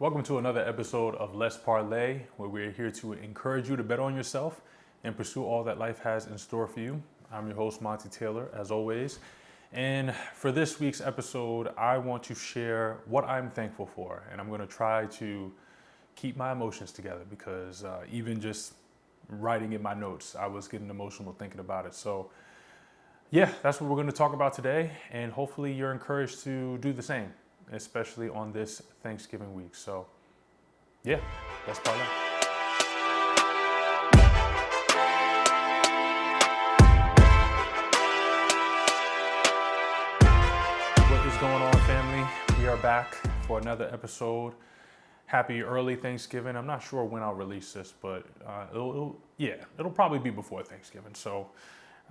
Welcome to another episode of Let's Parley, where we're here to encourage you to bet on yourself and pursue all that life has in store for you. I'm your host, Monty Taylor, as always. And for this week's episode, I want to share what I'm thankful for. And I'm going to try to keep my emotions together because even just writing in my notes, I was getting emotional thinking about it. So, yeah, that's what we're going to talk about today. And hopefully, you're encouraged to do the same, especially on this Thanksgiving week. So, yeah, that's part of it. What is going on, family? We are back for another episode. Happy early Thanksgiving. I'm not sure when I'll release this, but it'll probably be before Thanksgiving. So,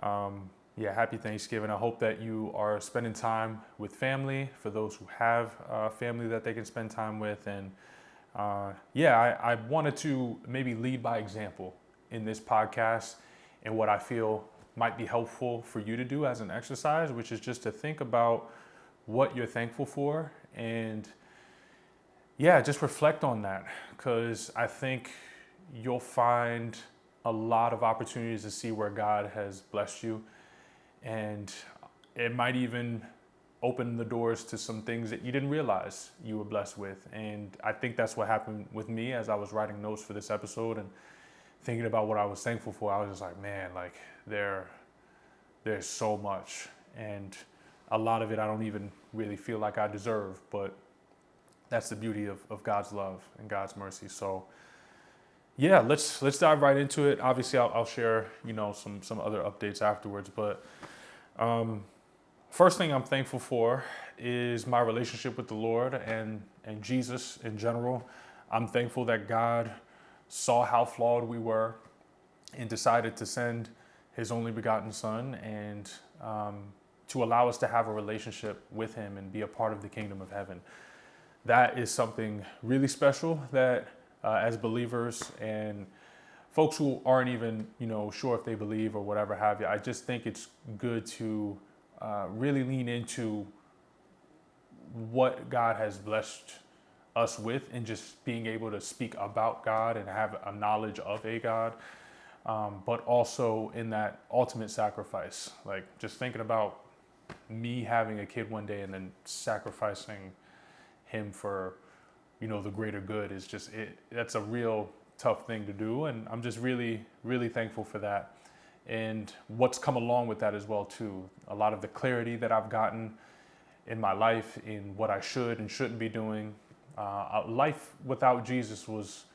happy Thanksgiving. I hope that you are spending time with family, for those who have family that they can spend time with. And I wanted to maybe lead by example in this podcast and what I feel might be helpful for you to do as an exercise, which is just to think about what you're thankful for and just reflect on that, because I think you'll find a lot of opportunities to see where God has blessed you. And it might even open the doors to some things that you didn't realize you were blessed with. And I think that's what happened with me as I was writing notes for this episode and thinking about what I was thankful for. I was just like, man, like there's so much. And a lot of it I don't even really feel like I deserve, but that's the beauty of God's love and God's mercy. So yeah, let's dive right into it. Obviously, I'll share some other updates afterwards. But first thing I'm thankful for is my relationship with the Lord and Jesus in general. I'm thankful that God saw how flawed we were and decided to send His only begotten Son and to allow us to have a relationship with Him and be a part of the kingdom of heaven. That is something really special that as believers and folks who aren't even, sure if they believe or whatever have you, I just think it's good to really lean into what God has blessed us with and just being able to speak about God and have a knowledge of a God, but also in that ultimate sacrifice, like just thinking about me having a kid one day and then sacrificing him for the greater good is just that's a real tough thing to do, and I'm just really thankful for that and what's come along with that as well too. A lot of the clarity that I've gotten in my life in what I should and shouldn't be doing. Life without Jesus was,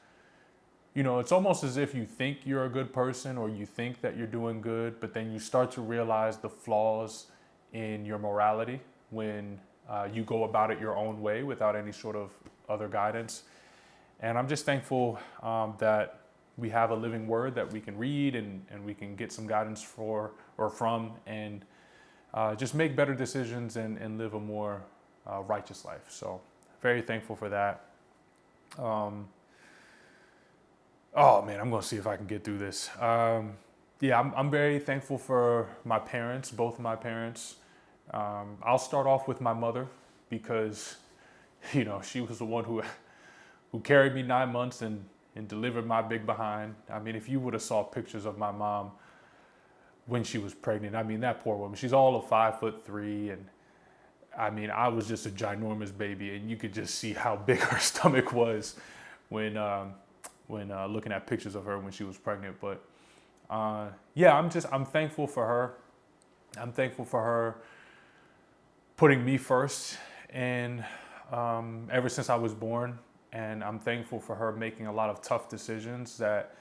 it's almost as if you think you're a good person or you think that you're doing good, but then you start to realize the flaws in your morality when you go about it your own way without any sort of other guidance. And I'm just thankful that we have a living word that we can read and we can get some guidance from and just make better decisions and live a more righteous life. So very thankful for that. I'm going to see if I can get through this. I'm very thankful for my parents, both of my parents. I'll start off with my mother because, she was the one who carried me 9 months and delivered my big behind. I mean, if you would have saw pictures of my mom when she was pregnant, I mean, that poor woman, she's all of 5'3", and I mean, I was just a ginormous baby, and you could just see how big her stomach was when looking at pictures of her when she was pregnant. But I'm thankful for her. I'm thankful for her putting me first, and ever since I was born, and I'm thankful for her making a lot of tough decisions that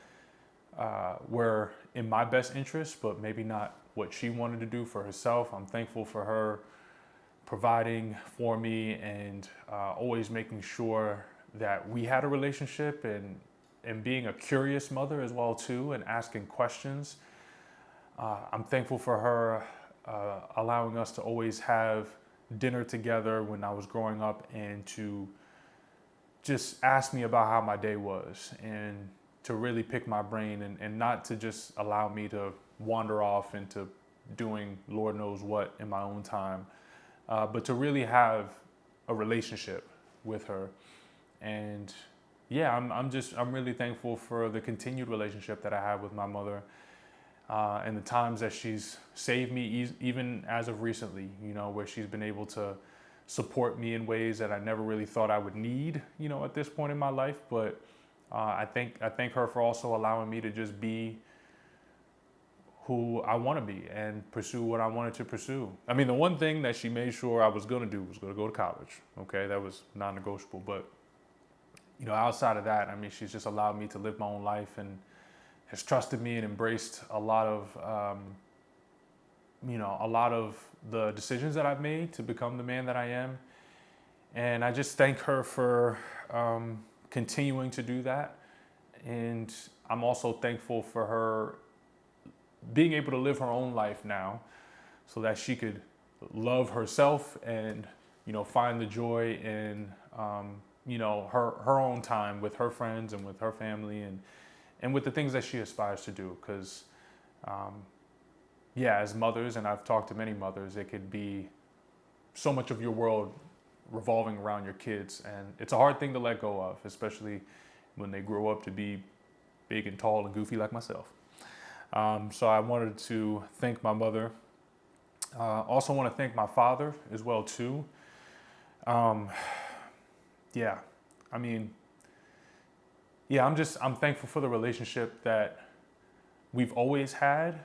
were in my best interest, but maybe not what she wanted to do for herself. I'm thankful for her providing for me and always making sure that we had a relationship and being a curious mother as well too, and asking questions. I'm thankful for her allowing us to always have dinner together when I was growing up and to just ask me about how my day was and to really pick my brain and not to just allow me to wander off into doing Lord knows what in my own time, but to really have a relationship with her. And yeah, I'm really thankful for the continued relationship that I have with my mother, and the times that she's saved me, even as of recently, where she's been able to support me in ways that I never really thought I would need, at this point in my life. But I thank her for also allowing me to just be who I want to be and pursue what I wanted to pursue. I mean, the one thing that she made sure I was going to do was going to go to college. Okay, that was non-negotiable. But outside of that, I mean, she's just allowed me to live my own life and has trusted me and embraced a lot of the decisions that I've made to become the man that I am. And I just thank her for continuing to do that. And I'm also thankful for her being able to live her own life now so that she could love herself and, find the joy in, her own time with her friends and with her family and with the things that she aspires to do. Because, as mothers, and I've talked to many mothers, it could be so much of your world revolving around your kids. And it's a hard thing to let go of, especially when they grow up to be big and tall and goofy like myself. So I wanted to thank my mother. Also want to thank my father as well too. I'm thankful for the relationship that we've always had,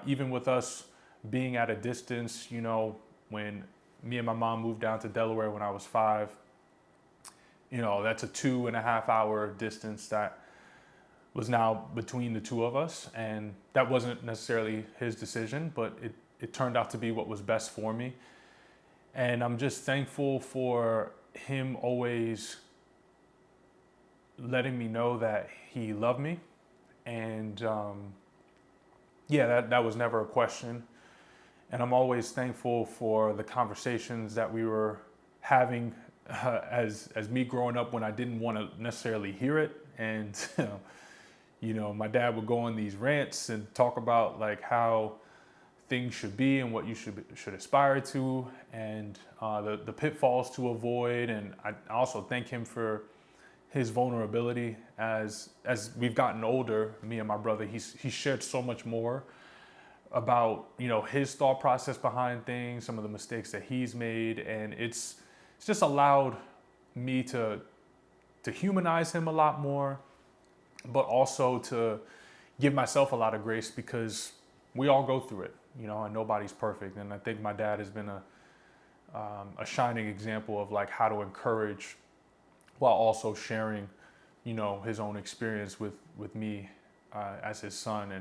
even with us being at a distance. When me and my mom moved down to Delaware when I was 5, that's a 2.5 hour distance that was now between the two of us. And that wasn't necessarily his decision, but it turned out to be what was best for me. And I'm just thankful for him always letting me know that he loved me. And that was never a question. And I'm always thankful for the conversations that we were having as me growing up when I didn't want to necessarily hear it. And my dad would go on these rants and talk about like how things should be and what you should aspire to, and the pitfalls to avoid. And I also thank him for his vulnerability as we've gotten older. Me and my brother, he shared so much more about his thought process behind things, some of the mistakes that he's made, and it's just allowed me to humanize him a lot more, but also to give myself a lot of grace, because we all go through it, and nobody's perfect. And I think my dad has been a shining example of like how to encourage while also sharing, his own experience with me as his son.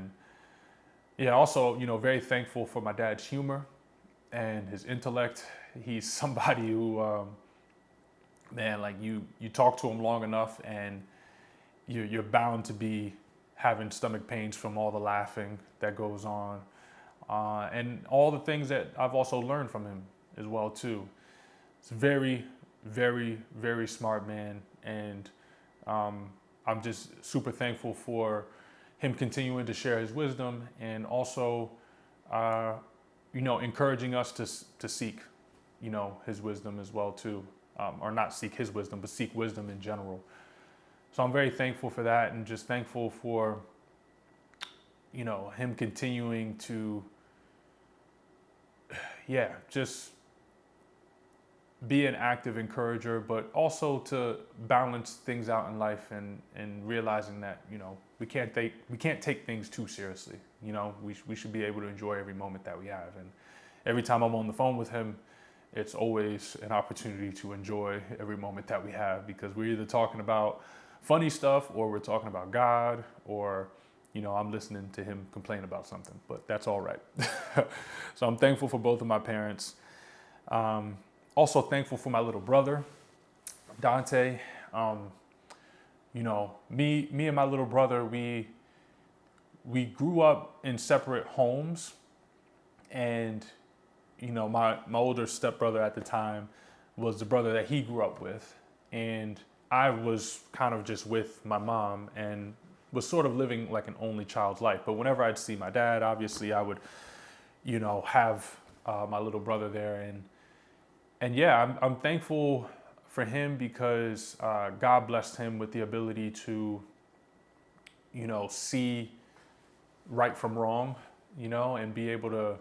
And also, very thankful for my dad's humor and his intellect. He's somebody who, you talk to him long enough and you're bound to be having stomach pains from all the laughing that goes on, and all the things that I've also learned from him as well too. It's a very, very, very smart man, and I'm just super thankful for him continuing to share his wisdom, and also, encouraging us to seek, his wisdom as well too, or not seek his wisdom, but seek wisdom in general. So I'm very thankful for that, and just thankful for, him continuing to, just be an active encourager, but also to balance things out in life, and realizing that, we can't take things too seriously. We should be able to enjoy every moment that we have. And every time I'm on the phone with him, it's always an opportunity to enjoy every moment that we have, because we're either talking about funny stuff, or we're talking about God, or I'm listening to him complain about something, but that's all right. So I'm thankful for both of my parents. Also thankful for my little brother, Dante. Me and my little brother, we grew up in separate homes, and my older stepbrother at the time was the brother that he grew up with, and I was kind of just with my mom and was sort of living like an only child's life. But whenever I'd see my dad, obviously I would, have my little brother there. And I'm thankful for him because God blessed him with the ability to, see right from wrong, and be able to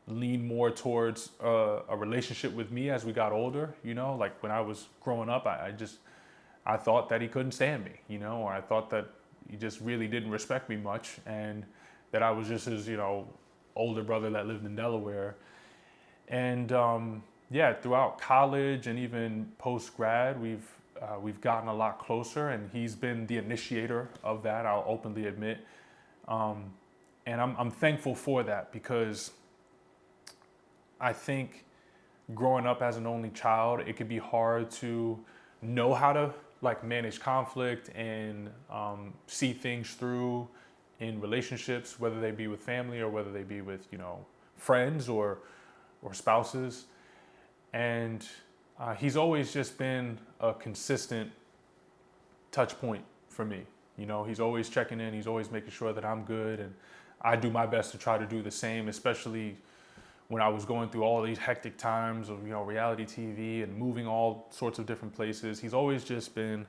lean more towards a relationship with me as we got older. Like when I was growing up, I thought that he couldn't stand me, or I thought that he just really didn't respect me much, and that I was just his, older brother that lived in Delaware. And throughout college and even post grad, we've gotten a lot closer, and he's been the initiator of that. I'll openly admit, and I'm thankful for that because I think growing up as an only child, it could be hard to know how to like manage conflict and see things through in relationships, whether they be with family or whether they be with friends or spouses. And he's always just been a consistent touch point for me. He's always checking in. He's always making sure that I'm good, and I do my best to try to do the same, especially when I was going through all these hectic times of reality TV and moving all sorts of different places. He's always just been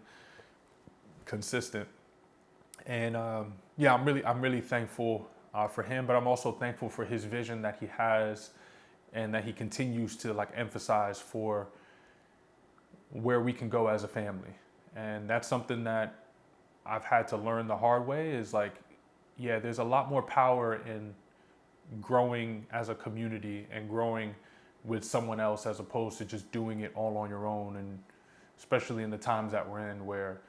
consistent, and I'm really thankful for him. But I'm also thankful for his vision that he has, and that he continues to like emphasize for where we can go as a family. And that's something that I've had to learn the hard way. Is like, there's a lot more power in growing as a community and growing with someone else as opposed to just doing it all on your own. And especially in the times that we're in where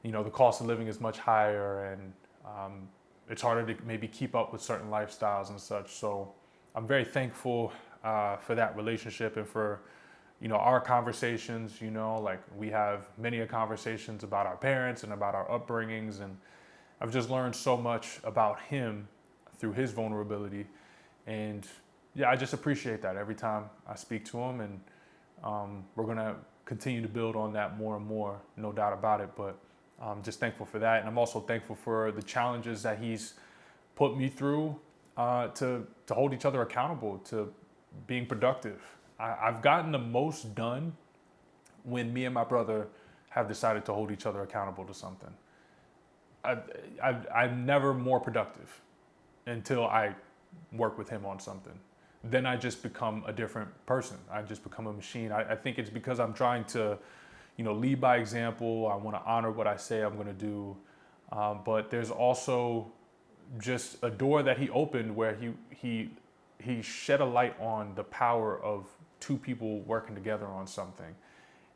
the cost of living is much higher, and it's harder to maybe keep up with certain lifestyles and such. So I'm very thankful for that relationship and for our conversations. Like we have many conversations about our parents and about our upbringings, and I've just learned so much about him through his vulnerability. And I just appreciate that every time I speak to him, and we're gonna continue to build on that more and more, no doubt about it. But I'm just thankful for that, and I'm also thankful for the challenges that he's put me through to hold each other accountable to being productive. I've gotten the most done when me and my brother have decided to hold each other accountable to something. I'm never more productive until I work with him on something. Then I just become a different person. I just become a machine. I think it's because I'm trying to, lead by example. I want to honor what I say I'm going to do. But there's also just a door that he opened where he shed a light on the power of two people working together on something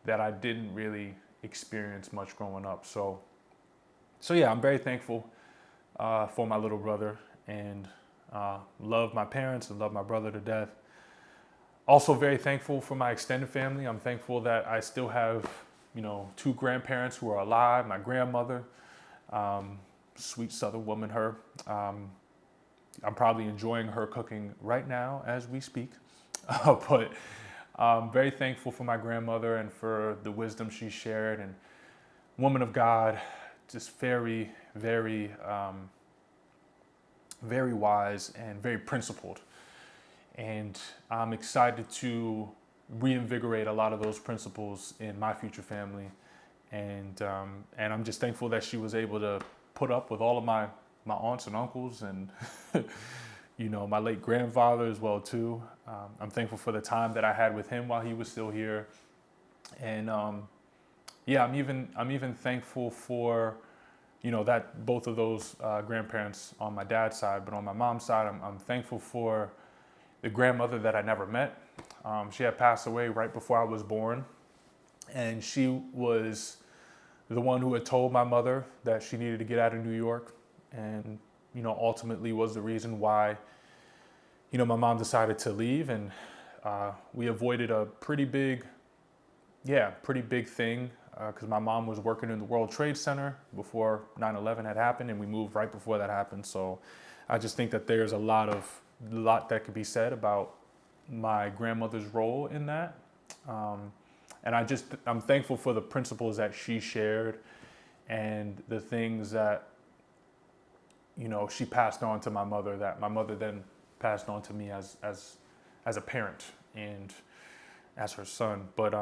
that I didn't really experience much growing up. So I'm very thankful for my little brother, and love my parents and love my brother to death. Also very thankful for my extended family. I'm thankful that I still have, two grandparents who are alive. My grandmother, sweet Southern woman, her. I'm probably enjoying her cooking right now as we speak. But I'm very thankful for my grandmother and for the wisdom she shared. And woman of God, just very, very, very wise and very principled. And I'm excited to reinvigorate a lot of those principles in my future family. And I'm just thankful that she was able to put up with all of my aunts and uncles and, my late grandfather as well too. I'm thankful for the time that I had with him while he was still here. And I'm even thankful for, that both of those grandparents on my dad's side. But on my mom's side, I'm thankful for the grandmother that I never met. She had passed away right before I was born. And she was the one who had told my mother that she needed to get out of New York. And, ultimately was the reason why, my mom decided to leave. And we avoided a pretty big thing. Because my mom was working in the World Trade Center before 9/11 had happened, and we moved right before that happened. So I just think that there's a lot that could be said about my grandmother's role in that. And I'm thankful for the principles that she shared and the things that, she passed on to my mother, that my mother then passed on to me as a parent and as her son. But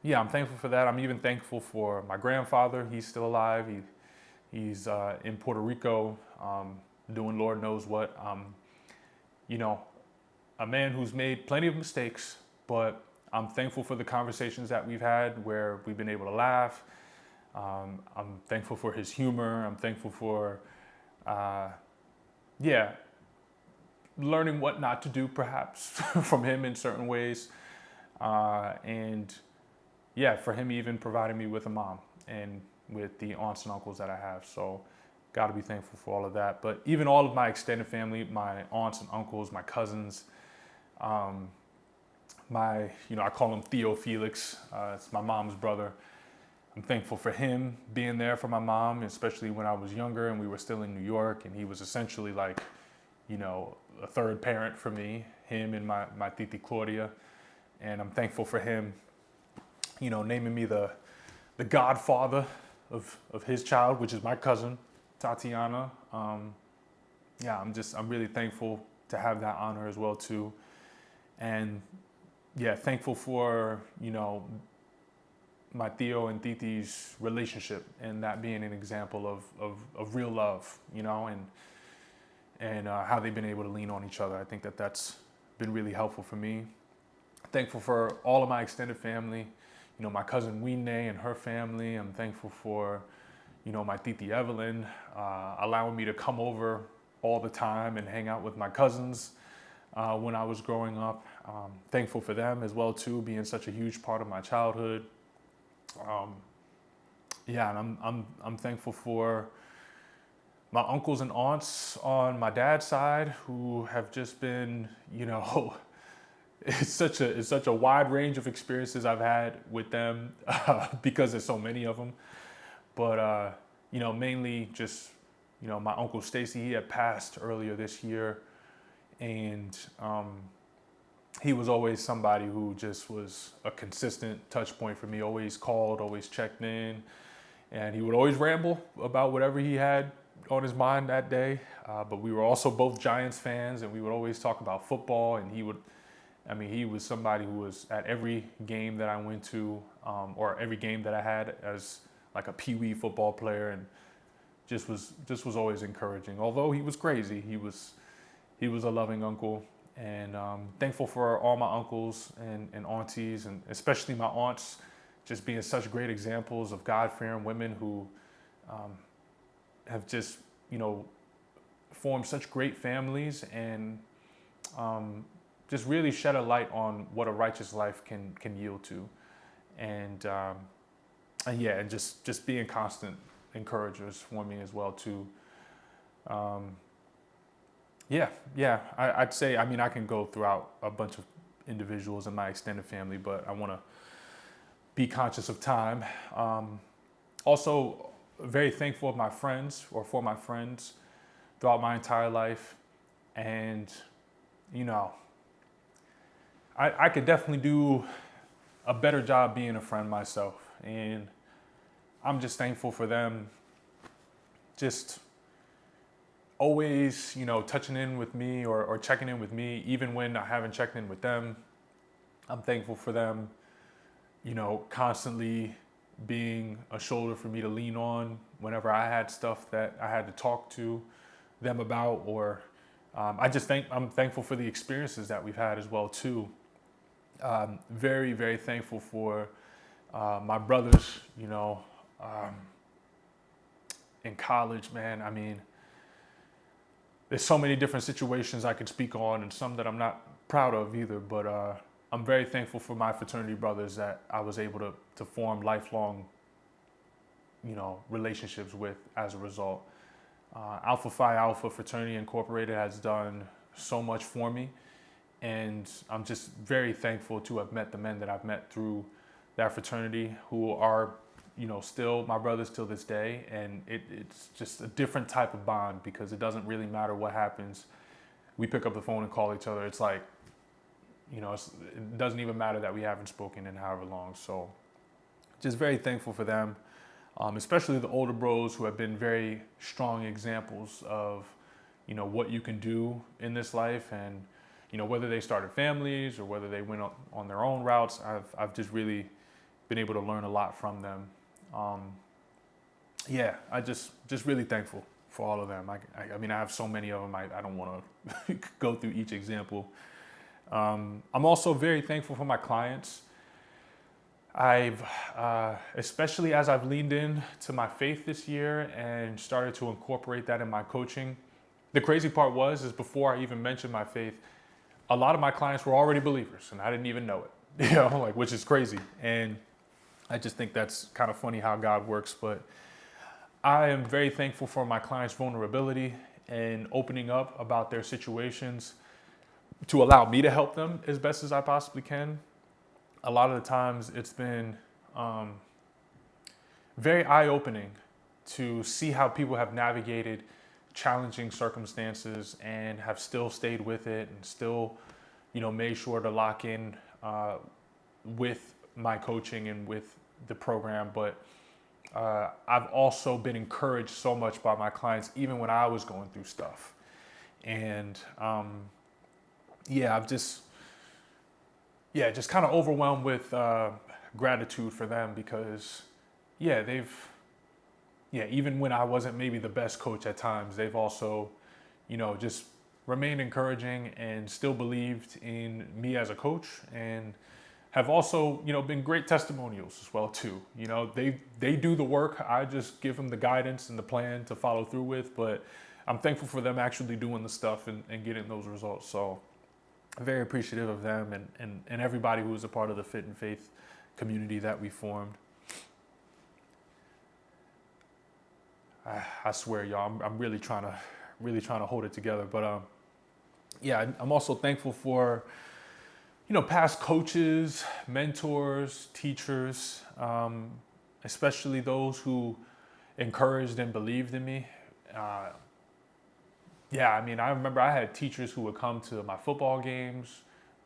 yeah, I'm thankful for that. I'm even thankful for my grandfather. He's still alive. He's in Puerto Rico, doing Lord knows what. You know, a man who's made plenty of mistakes, but I'm thankful for the conversations that we've had where we've been able to laugh. I'm thankful for his humor. I'm thankful for, uh, yeah, learning what not to do perhaps from him in certain ways. And yeah, for him even providing me with a mom and with the aunts and uncles that I have. So got to be thankful for all of that. But even all of my extended family, my aunts and uncles, my cousins, um, I call him Theo Felix. It's my mom's brother. I'm thankful for him being there for my mom, especially when I was younger and we were still in New York. And he was essentially like, a third parent for me, him and my Titi Claudia. And I'm thankful for him, naming me the godfather of his child, which is my cousin, Tatiana. I'm really thankful to have that honor as well too. And yeah, thankful for, my Theo and Titi's relationship and that being an example of real love, and how they've been able to lean on each other. I think that's been really helpful for me. Thankful for all of my extended family, my cousin Wine and her family. I'm thankful for, my Titi Evelyn, allowing me to come over all the time and hang out with my cousins when I was growing up. Thankful for them as well too, being such a huge part of my childhood. And I'm thankful for my uncles and aunts on my dad's side who have just been, it's such a wide range of experiences I've had with them because there's so many of them. But mainly just my uncle Stacy. He had passed earlier this year, and he was always somebody who just was a consistent touch point for me. Always called, always checked in, and he would always ramble about whatever he had on his mind that day. But we were also both Giants fans, and we would always talk about football. And he was somebody who was at every game that I went to, or every game that I had as like a peewee football player, and just was always encouraging. Although he was crazy, he was a loving uncle. And thankful for all my uncles and aunties, and especially my aunts, just being such great examples of God-fearing women who have just, formed such great families, and just really shed a light on what a righteous life can yield to. And just being constant encouragers for me as well too. I'd say, I can go throughout a bunch of individuals in my extended family, but I want to be conscious of time. Also, very thankful for my friends throughout my entire life. And, I could definitely do a better job being a friend myself. And I'm just thankful for them just always, touching in with me or checking in with me, even when I haven't checked in with them. I'm thankful for them, constantly being a shoulder for me to lean on whenever I had stuff that I had to talk to them about, or I'm thankful for the experiences that we've had as well too. Very, very thankful for my brothers, in college, man. There's so many different situations I could speak on, and some that I'm not proud of either, but I'm very thankful for my fraternity brothers that I was able to form lifelong, relationships with as a result. Alpha Phi Alpha Fraternity Incorporated has done so much for me, and I'm just very thankful to have met the men that I've met through that fraternity, who are, still my brothers till this day. And it's just a different type of bond, because it doesn't really matter what happens. We pick up the phone and call each other. It's like, it doesn't even matter that we haven't spoken in however long. So just very thankful for them, especially the older bros who have been very strong examples of, what you can do in this life. And, whether they started families or whether they went on their own routes, I've just really been able to learn a lot from them. Yeah, I just really thankful for all of them. I mean, I have so many of them. I don't want to go through each example. I'm also very thankful for my clients. I've, especially as I've leaned in to my faith this year and started to incorporate that in my coaching. The crazy part is before I even mentioned my faith, a lot of my clients were already believers and I didn't even know it, like, which is crazy. And I just think that's kind of funny how God works. But I am very thankful for my clients' vulnerability and opening up about their situations to allow me to help them as best as I possibly can. A lot of the times it's been very eye-opening to see how people have navigated challenging circumstances and have still stayed with it and still, made sure to lock in with my coaching and with the program. But I've also been encouraged so much by my clients, even when I was going through stuff. And I've just kind of overwhelmed with gratitude for them because, even when I wasn't maybe the best coach at times, they've also, just remained encouraging and still believed in me as a coach, and have also, been great testimonials as well too. They do the work. I just give them the guidance and the plan to follow through with, but I'm thankful for them actually doing the stuff and getting those results. So I'm very appreciative of them and everybody who was a part of the Fit and Faith community that we formed. I swear, y'all, I'm really trying to hold it together. But I'm also thankful for, past coaches, mentors, teachers, especially those who encouraged and believed in me. I remember I had teachers who would come to my football games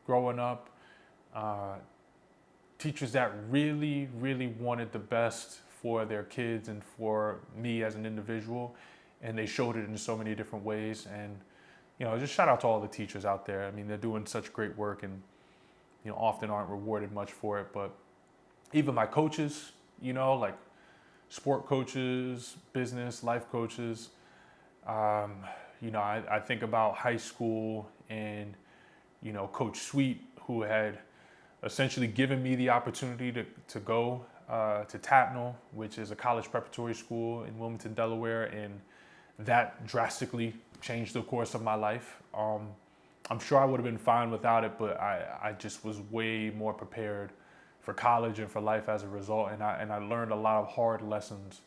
growing up, teachers that really, really wanted the best for their kids and for me as an individual, and they showed it in so many different ways. And, just shout out to all the teachers out there. I mean, they're doing such great work and, often aren't rewarded much for it. But even my coaches, like sport coaches, business, life coaches, I think about high school and, Coach Sweet, who had essentially given me the opportunity to go to Tatnall, which is a college preparatory school in Wilmington, Delaware. And that drastically changed the course of my life. I'm sure I would have been fine without it, but I just was way more prepared for college and for life as a result. And I learned a lot of hard lessons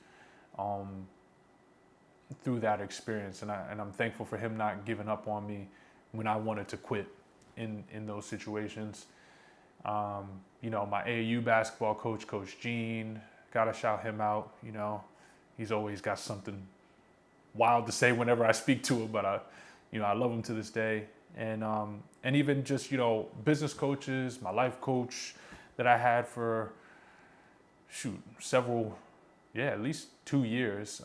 through that experience. And I'm thankful for him not giving up on me when I wanted to quit in those situations. My AAU basketball coach, Coach Gene, gotta shout him out. He's always got something wild to say whenever I speak to him, but I love him to this day. And even just, business coaches, my life coach that I had for at least 2 years.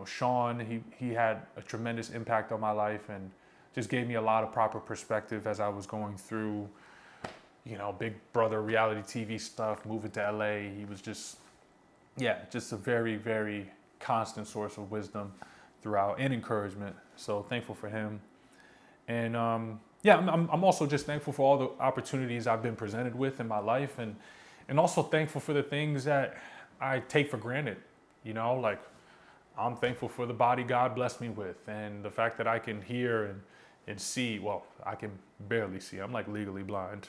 Sean, he had a tremendous impact on my life and just gave me a lot of proper perspective as I was going through, Big Brother reality TV stuff, moving to LA. He was just a very, very constant source of wisdom throughout and encouragement. So thankful for him. And I'm also just thankful for all the opportunities I've been presented with in my life, and also thankful for the things that I take for granted. Like I'm thankful for the body God blessed me with, and the fact that I can hear and see. Well, I can barely see. I'm like legally blind.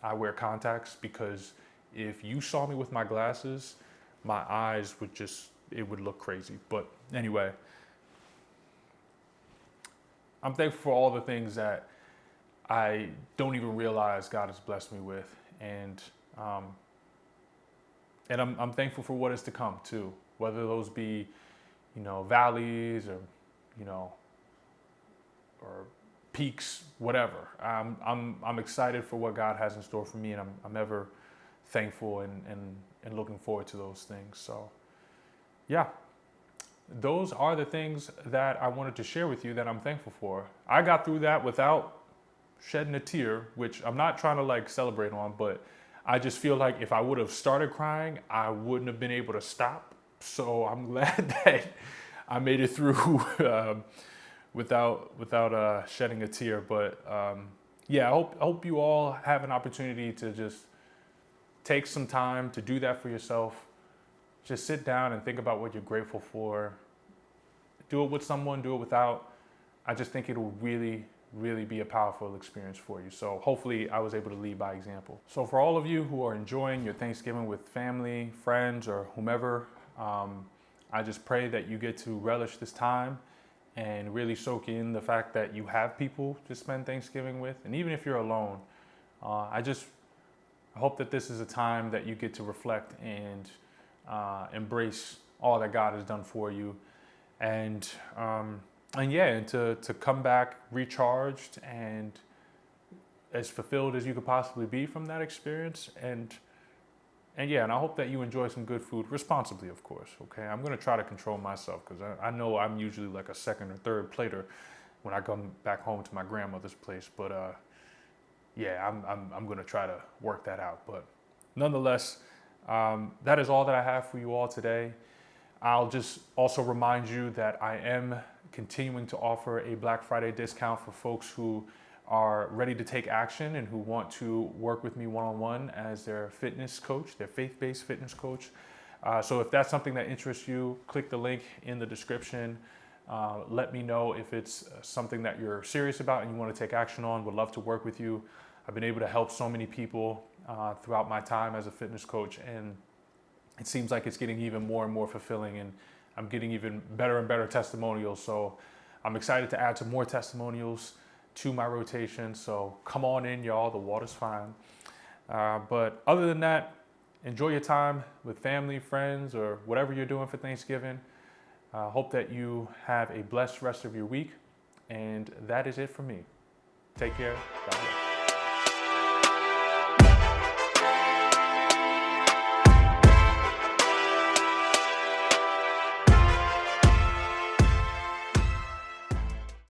I wear contacts because if you saw me with my glasses, my eyes would look crazy. But anyway, I'm thankful for all the things that I don't even realize God has blessed me with. And I'm thankful for what is to come too, whether those be, valleys or, or peaks, whatever. I'm excited for what God has in store for me, and I'm ever thankful and looking forward to those things. So, those are the things that I wanted to share with you that I'm thankful for. I got through that without shedding a tear, which I'm not trying to celebrate on, but I just feel like if I would have started crying, I wouldn't have been able to stop. So I'm glad that I made it through without shedding a tear. But yeah, I hope you all have an opportunity to just take some time to do that for yourself. Just sit down and think about what you're grateful for. Do it with someone, do it without. I just think it'll really, really be a powerful experience for you. So hopefully I was able to lead by example. So for all of you who are enjoying your Thanksgiving with family, friends, or whomever, I just pray that you get to relish this time and really soak in the fact that you have people to spend Thanksgiving with. And even if you're alone, I hope that this is a time that you get to reflect and embrace all that God has done for you. And to come back recharged and as fulfilled as you could possibly be from that experience. And I hope that you enjoy some good food responsibly, of course. Okay, I'm gonna try to control myself because I know I'm usually like a second or third plater when I come back home to my grandmother's place. But I'm gonna try to work that out. But nonetheless, that is all that I have for you all today. I'll just also remind you that I am continuing to offer a Black Friday discount for folks who are ready to take action and who want to work with me one-on-one as their fitness coach, their faith-based fitness coach. So if that's something that interests you, click the link in the description. Let me know if it's something that you're serious about and you want to take action on. Would love to work with you. I've been able to help so many people throughout my time as a fitness coach, and it seems like it's getting even more and more fulfilling, and I'm getting even better and better testimonials. So I'm excited to add some more testimonials to my rotation. So come on in, y'all. The water's fine. But other than that, enjoy your time with family, friends, or whatever you're doing for Thanksgiving. Hope that you have a blessed rest of your week. And that is it for me. Take care. God bless.